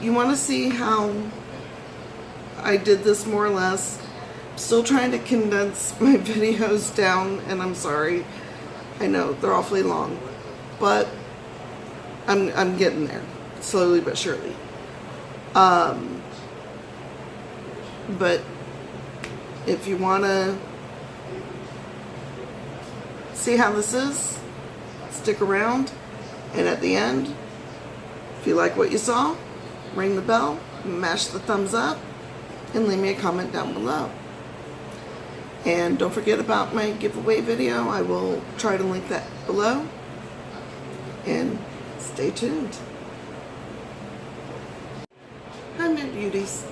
you want to see how I did this more or less. Still trying to condense my videos down, and I'm sorry. I know they're awfully long, but I'm getting there, slowly but surely. But if you want to see how this is, stick around, and at the end, if you like what you saw, ring the bell, mash the thumbs up, and leave me a comment down below. And don't forget about my giveaway video. I will try to link that below. And stay tuned. Hi, my beauties.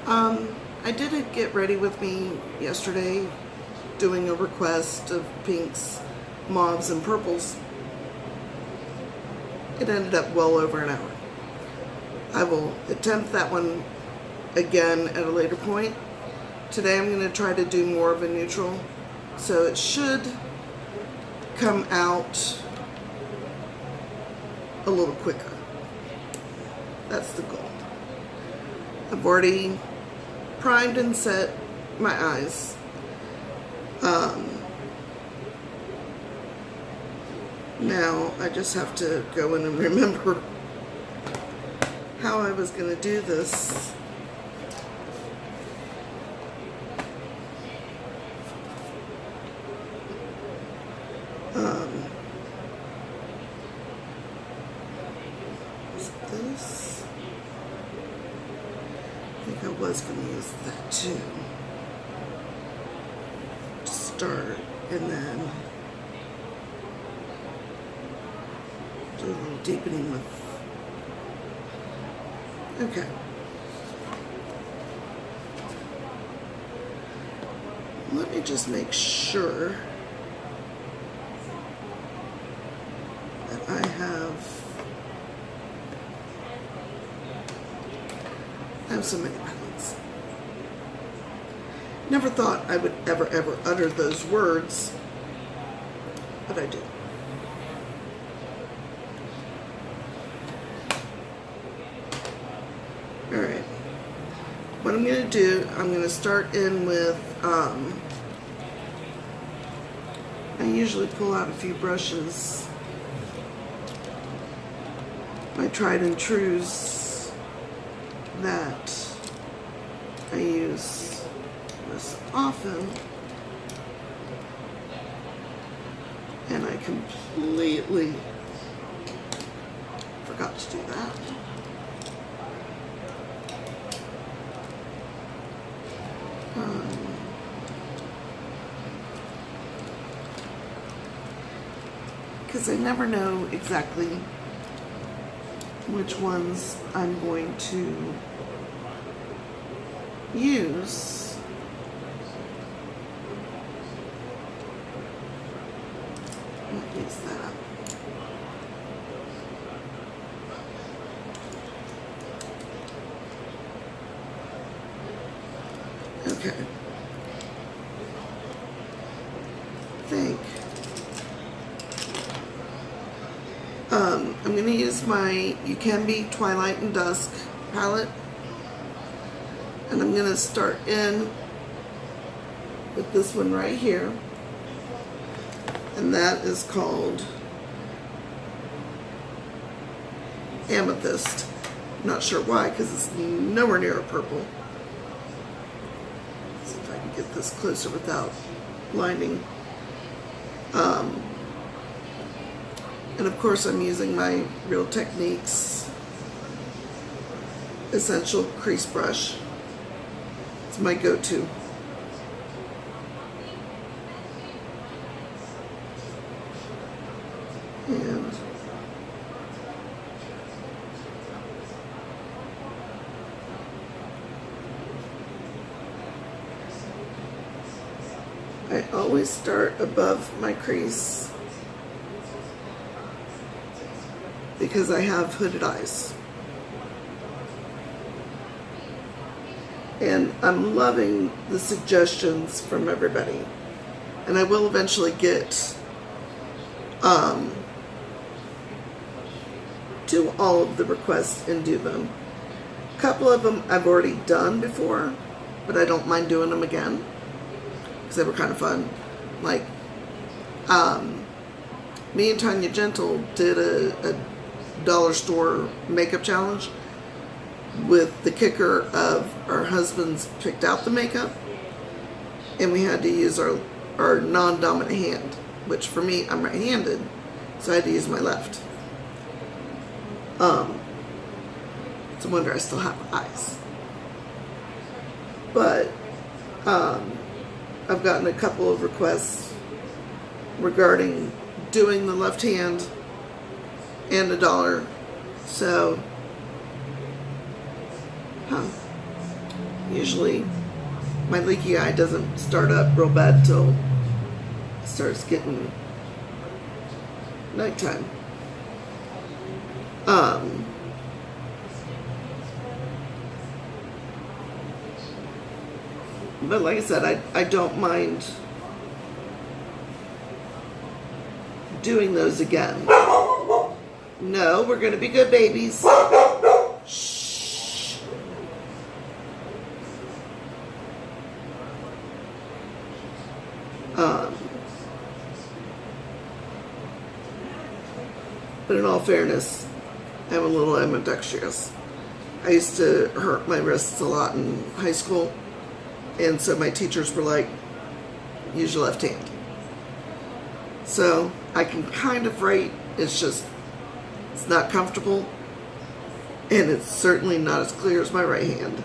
I did a get ready with me yesterday, doing a request of pinks, mauves, and purples. It ended up well over an hour. I will attempt that one again at a later point. Today I'm going to try to do more of a neutral, so it should come out a little quicker. That's the goal. I've already primed and set my eyes. Now I just have to go in and remember how I was going to do this. Is it this? I think I was going to use that too. To start, and then do a little deepening with. Okay. Let me just make sure that I have so many palettes. Never thought I would ever utter those words, but I do. Alright, what I'm going to do, I'm going to start in with, I usually pull out a few brushes, my tried and trues that I use most often, and I completely forgot to do that. Because I never know exactly which ones I'm going to use. I'll use that. Okay. I'm going to use my You Can Be Twilight and Dusk palette, and I'm going to start in with this one right here, and that is called Amethyst. I'm not sure why, because it's nowhere near a purple. Let's see if I can get this closer without blinding. And of course I'm using my Real Techniques Essential Crease Brush. It's my go-to. And I always start above my crease because I have hooded eyes. And I'm loving the suggestions from everybody. And I will eventually get to all of the requests and do them. A couple of them I've already done before, but I don't mind doing them again because they were kind of fun. Like, me and Tanya Gentle did a dollar store makeup challenge with the kicker of our husbands picked out the makeup and we had to use our non-dominant hand, which for me, I'm right-handed, so I had to use my left. It's a wonder I still have eyes. But I've gotten a couple of requests regarding doing the left hand and a dollar. So, usually my leaky eye doesn't start up real bad till it starts getting nighttime. But like I said, I don't mind doing those again. No, we're going to be good babies. Shh. But in all fairness, I'm a little ambidextrous. I used to hurt my wrists a lot in high school, and so my teachers were like, use your left hand. So I can kind of write, it's just, it's not comfortable, and it's certainly not as clear as my right hand.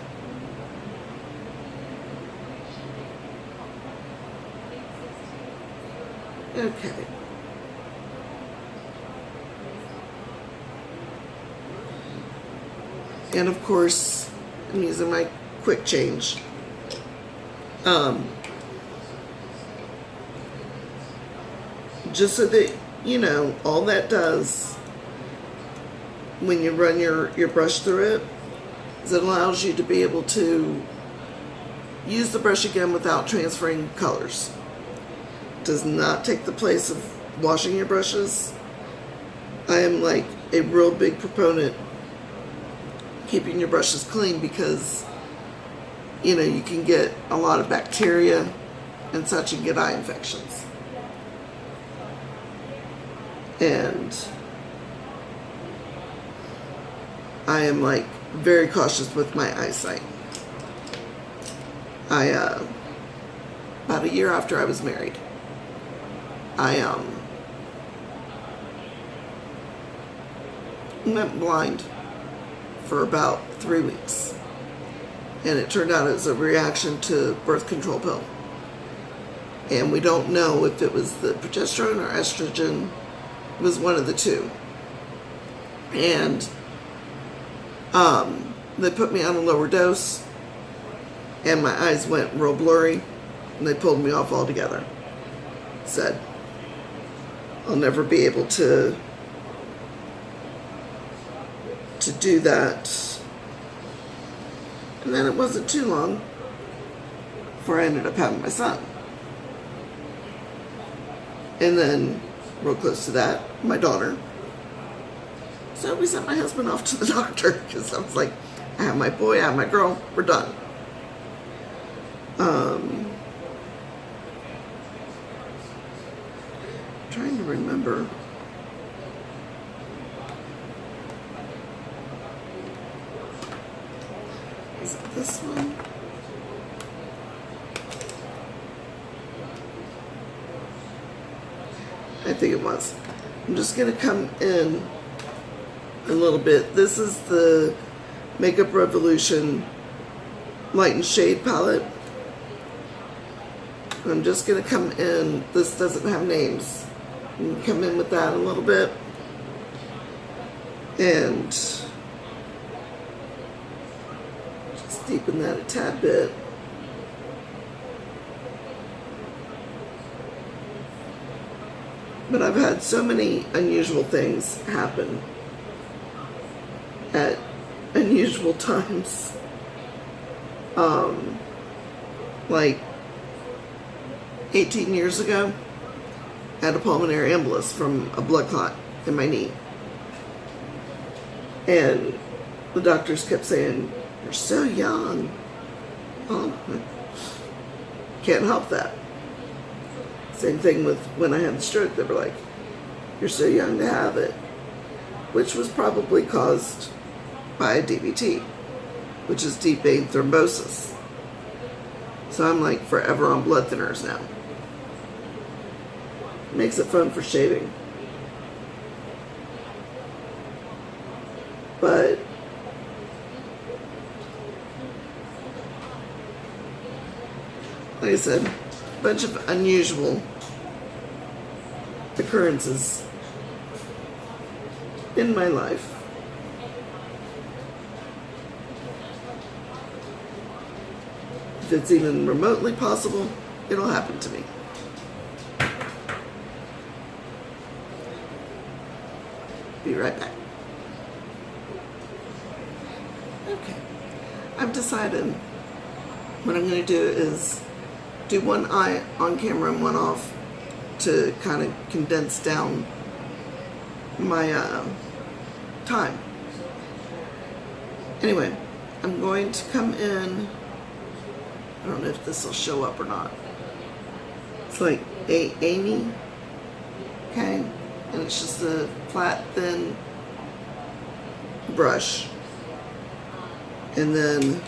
Okay. And of course, I'm using my quick change. Just so that you know, all that does when you run your brush through it is it allows you to be able to use the brush again without transferring colors. Does not take the place of washing your brushes. I am like a real big proponent keeping your brushes clean because, you know, you can get a lot of bacteria and such and get eye infections. And I am like very cautious with my eyesight. About a year after I was married, I went blind for about 3 weeks. And it turned out it was a reaction to birth control pill. And we don't know if it was the progesterone or estrogen. It was one of the two. And they put me on a lower dose, and my eyes went real blurry, and they pulled me off altogether. Said, I'll never be able to do that. And then it wasn't too long before I ended up having my son. And then, real close to that, my daughter. So we sent my husband off to the doctor because I was like, I have my boy, I have my girl, we're done. Trying to remember. Is it this one? I think it was. I'm just going to come in a little bit. This is the Makeup Revolution Light and Shade palette. I'm just going to come in. This doesn't have names. I'm come in with that a little bit. And just deepen that a tad bit. But I've had so many unusual things happen at unusual times. Like 18 years ago, I had a pulmonary embolus from a blood clot in my knee. And the doctors kept saying, You're so young. Oh, can't help that. Same thing with when I had the stroke. They were like, you're so young to have it, which was probably caused by a DVT, which is deep vein thrombosis. So I'm like forever on blood thinners now. Makes it fun for shaving. But like I said, a bunch of unusual occurrences in my life. If it's even remotely possible, it'll happen to me. Be right back. Okay. I've decided what I'm going to do is do one eye on camera and one off to kind of condense down my time. Anyway, I'm going to come in. I don't know if this will show up or not. It's like Amy, okay, and it's just a flat, thin brush, and then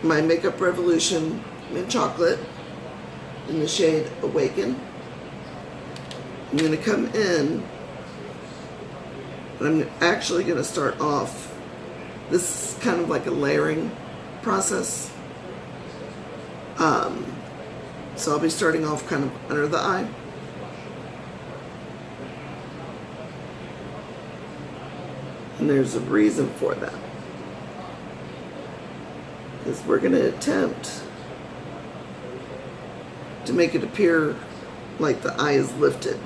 my Makeup Revolution Mint Chocolate in the shade Awaken. I'm going to come in, and I'm actually going to start off. This is kind of like a layering process. So I'll be starting off kind of under the eye. And there's a reason for that. Because we're going to attempt to make it appear like the eye is lifted.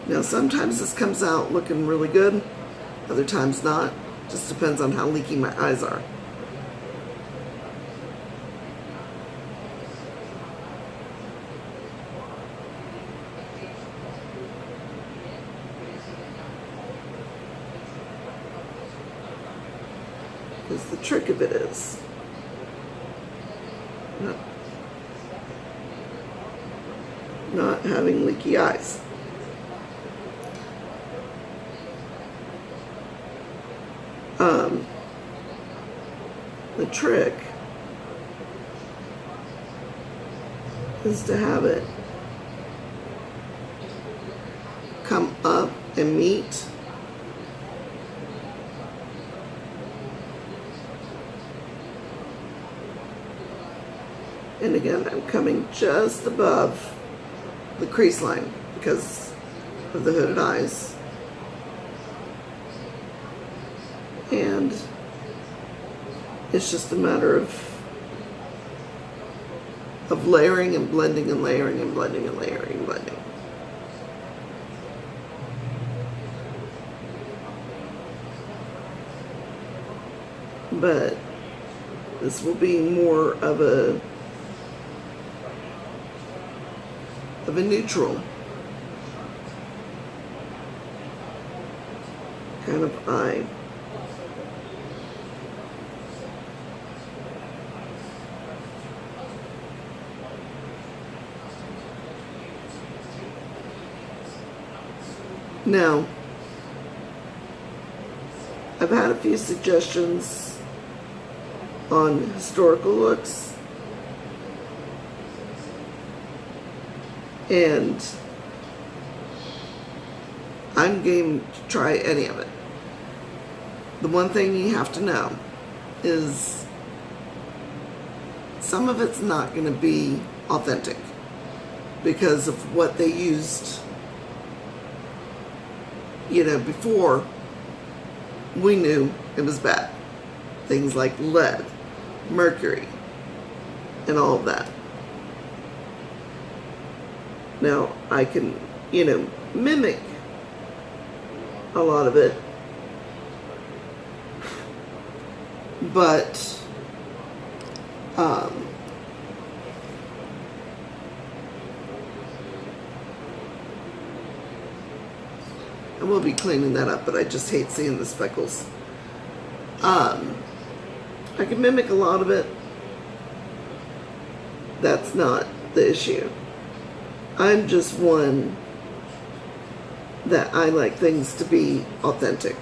Now sometimes this comes out looking really good, other times not. Just depends on how leaky my eyes are. Because the trick of it is not having leaky eyes. The trick is to have it come up and meet and again I'm coming just above the crease line because of the hooded eyes. And it's just a matter of layering and blending and layering and blending and layering and blending. But this will be more of a neutral kind of eye. Now, I've had a few suggestions on historical looks, and I'm game to try any of it. The one thing you have to know is some of it's not going to be authentic because of what they used, you know, before we knew it was bad. Things like lead, mercury, and all of that. Now, I can, you know, mimic a lot of it but I will be cleaning that up, but I just hate seeing the speckles. I can mimic a lot of it. That's not the issue. I'm just one that I like things to be authentic.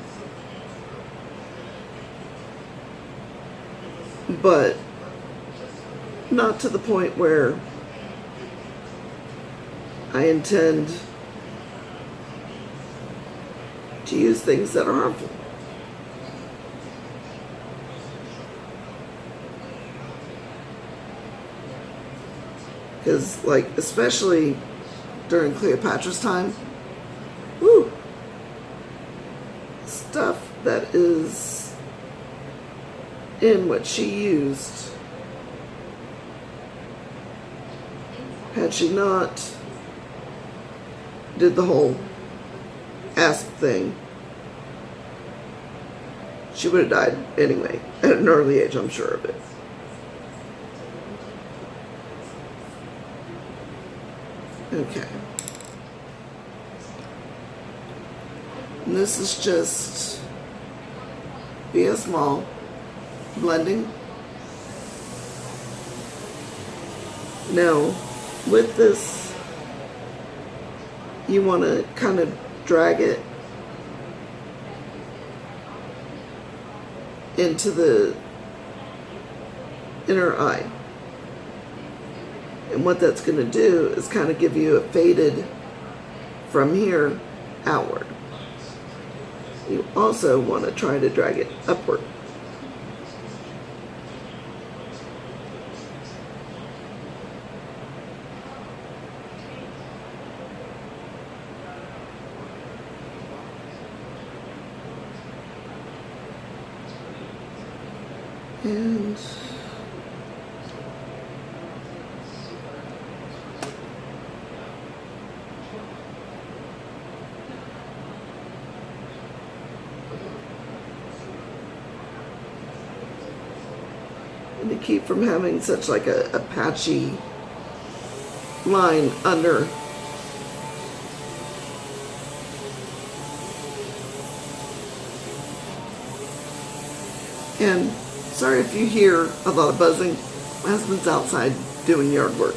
But not to the point where I intend to use things that are harmful. Because, like, especially during Cleopatra's time, woo, stuff that is in what she used, had she not did the whole asp thing, she would have died anyway, at an early age, I'm sure of it. Okay. And this is just via small blending. Now, with this, you want to kind of drag it into the inner eye. And what that's going to do is kind of give you a faded from here outward. You also want to try to drag it upward. And to keep from having such like a patchy line under. And sorry if you hear a lot of buzzing. My husband's outside doing yard work.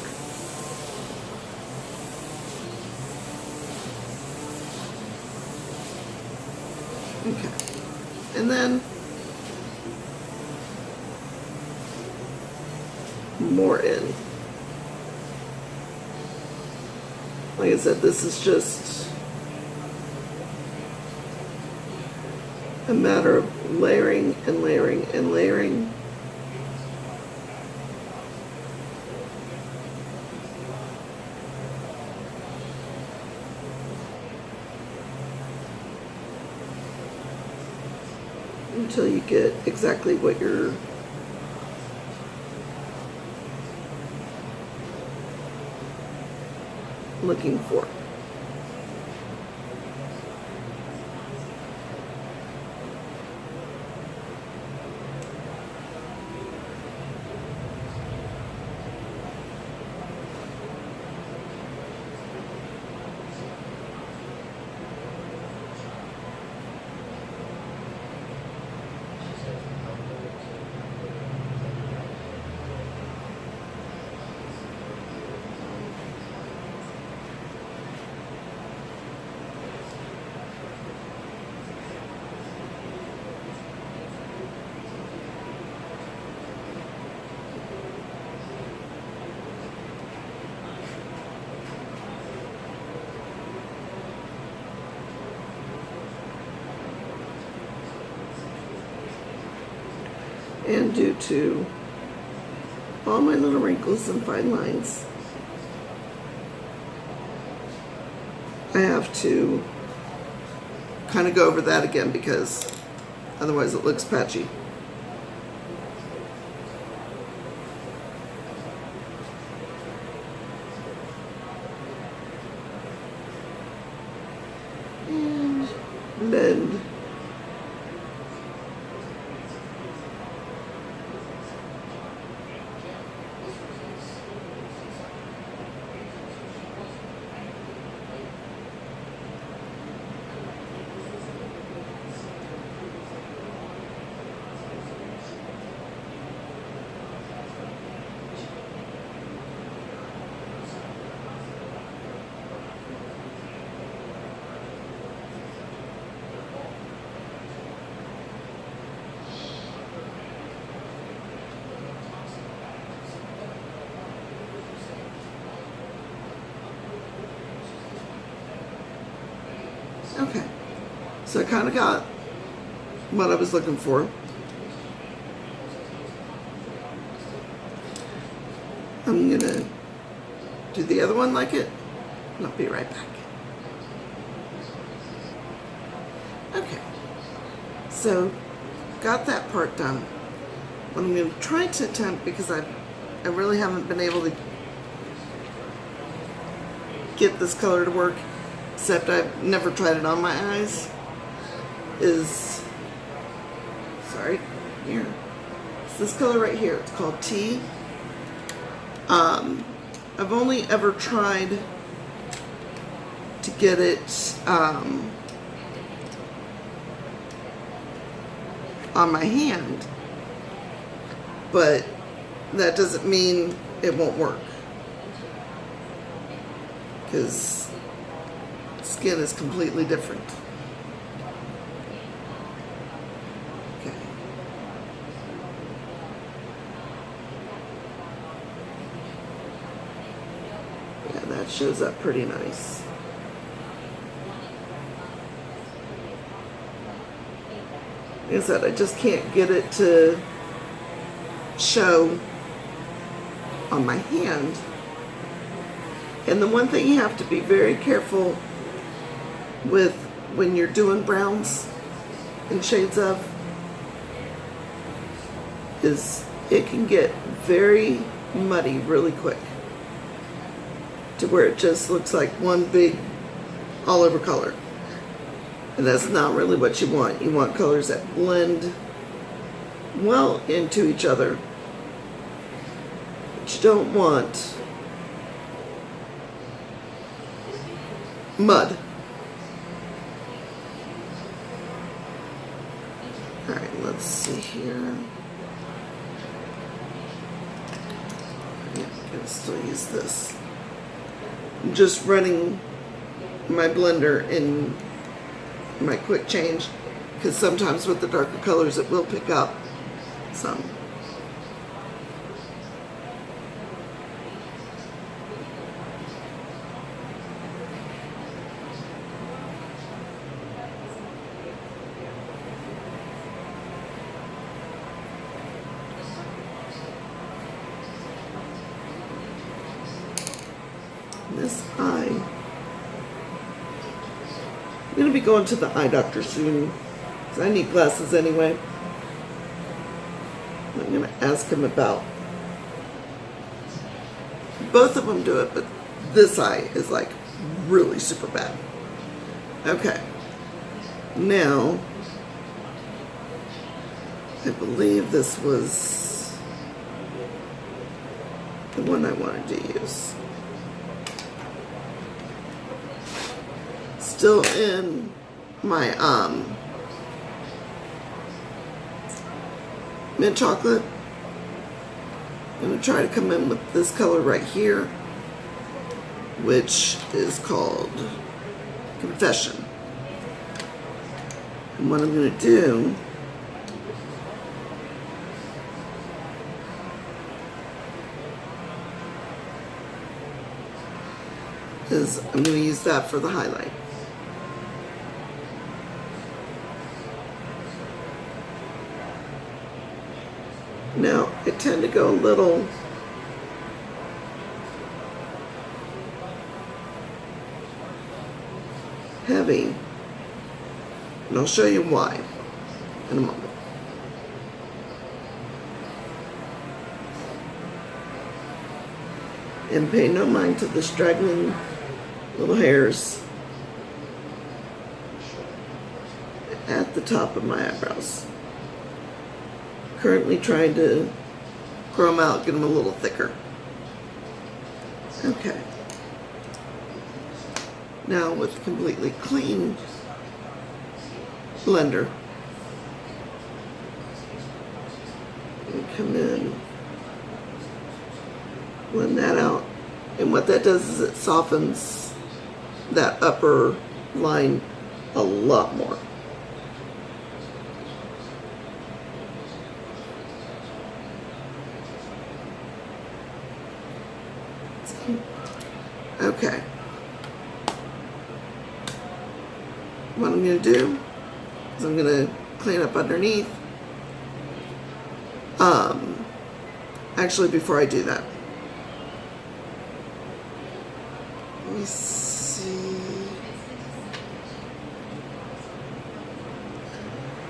Okay. And then more in. Like I said, this is just a matter of layering and layering and layering. Until you get exactly what you're looking for. And due to all my little wrinkles and fine lines, I have to kind of go over that again because otherwise it looks patchy. And blend. Okay, so I kind of got what I was looking for. I'm gonna do the other one like it, and I'll be right back. Okay, so got that part done. What I'm going to try to attempt, because I really haven't been able to get this color to work, except I've never tried it on my eyes, is, sorry, here. It's this color right here. It's called Tea. I've only ever tried to get it on my hand, but that doesn't mean it won't work, because skin is completely different. Okay. Yeah, that shows up pretty nice. Like I said, I just can't get it to show on my hand. And the one thing you have to be very careful with when you're doing browns and shades of is it can get very muddy really quick to where it just looks like one big all over color. And that's not really what you want. You want colors that blend well into each other. But you don't want mud. Alright, let's see here. Yeah, I'm gonna still use this. I'm just running my blender in my quick change, because sometimes with the darker colors it will pick up some. This eye, I'm going to be going to the eye doctor soon, because I need glasses anyway. I'm going to ask him about, both of them do it, but this eye is like really super bad. Okay, now I believe this was the one I wanted to use. Still in my mint chocolate. I'm going to try to come in with this color right here, which is called Confession. And what I'm going to do is I'm going to use that for the highlight. Now, I tend to go a little heavy, and I'll show you why in a moment. And pay no mind to the straggling little hairs at the top of my eyebrows. Currently trying to grow them out, get them a little thicker. Okay. Now with a completely clean blender, and come in, blend that out, and what that does is it softens that upper line a lot more. Okay. what I'm going to do is I'm going to clean up underneath. Actually, before I do that, let me see.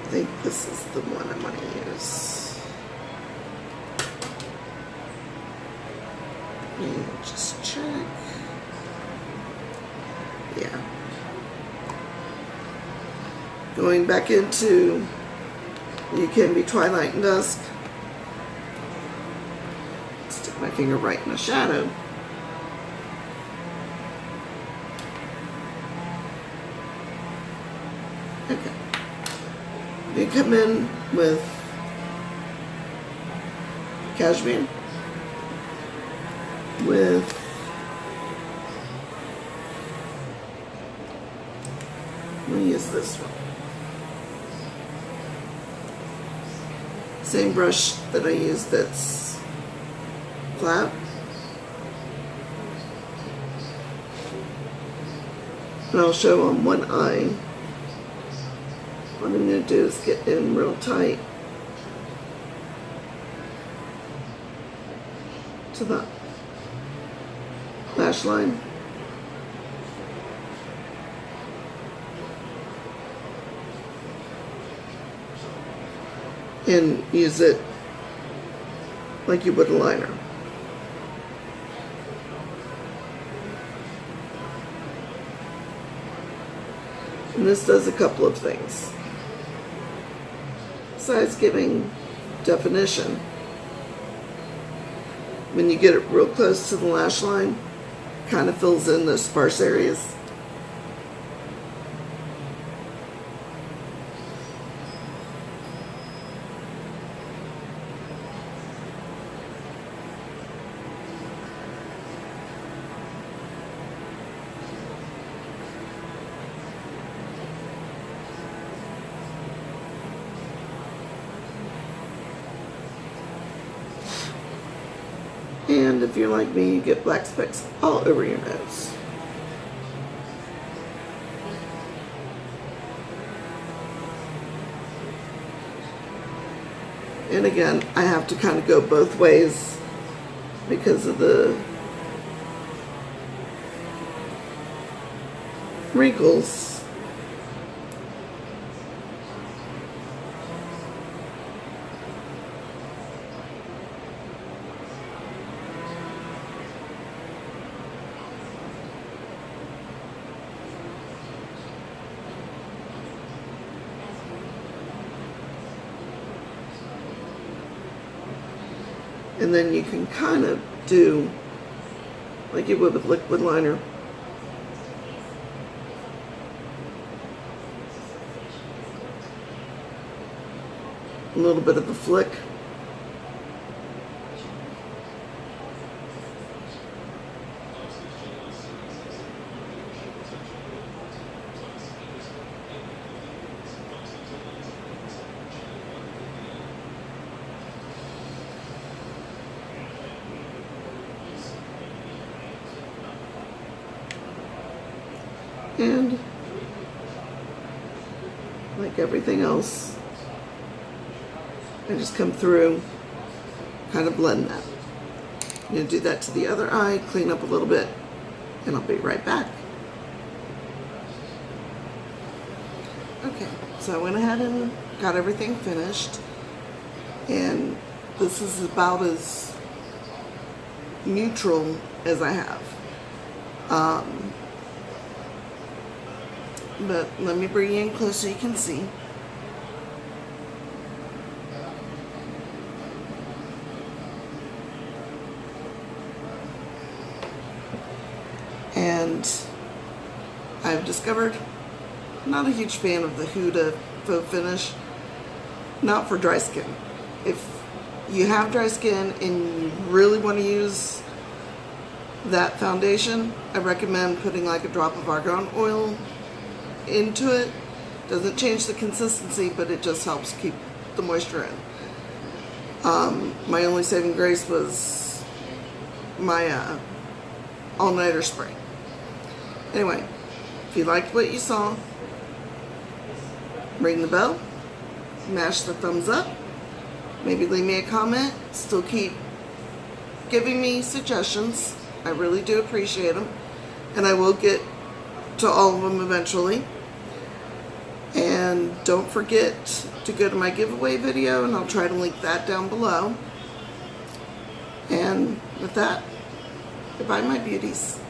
I think this is the one I'm going to use. Let me just check. Yeah. Going back into You Can Be Twilight and Dusk. Stick my finger right in the shadow. Okay. You come in with cashmere, with let me use this one. Same brush that I used that's flat. And I'll show on one eye. What I'm going to do is get in real tight to the lash line. And use it like you would a liner. And this does a couple of things. Besides giving definition, when you get it real close to the lash line, kind of fills in the sparse areas. And if you're like me, you get black specks all over your nose. And again, I have to kind of go both ways because of the wrinkles. And then you can kind of do like you would with liquid liner. A little bit of a flick. And like everything else, I just come through, kind of blend that. I'm going to do that to the other eye, clean up a little bit, and I'll be right back. Okay, so I went ahead and got everything finished, and this is about as neutral as I have. But let me bring you in close so you can see. And I've discovered I'm not a huge fan of the Huda faux finish, not for dry skin. If you have dry skin and you really want to use that foundation, I recommend putting like a drop of argan oil into it. Doesn't change the consistency, but it just helps keep the moisture in. My only saving grace was my all-nighter spray. Anyway, if you liked what you saw, ring the bell, mash the thumbs up, maybe leave me a comment, still keep giving me suggestions. I really do appreciate them, and I will get to all of them eventually. And don't forget to go to my giveaway video, and I'll try to link that down below. And with that, goodbye my beauties.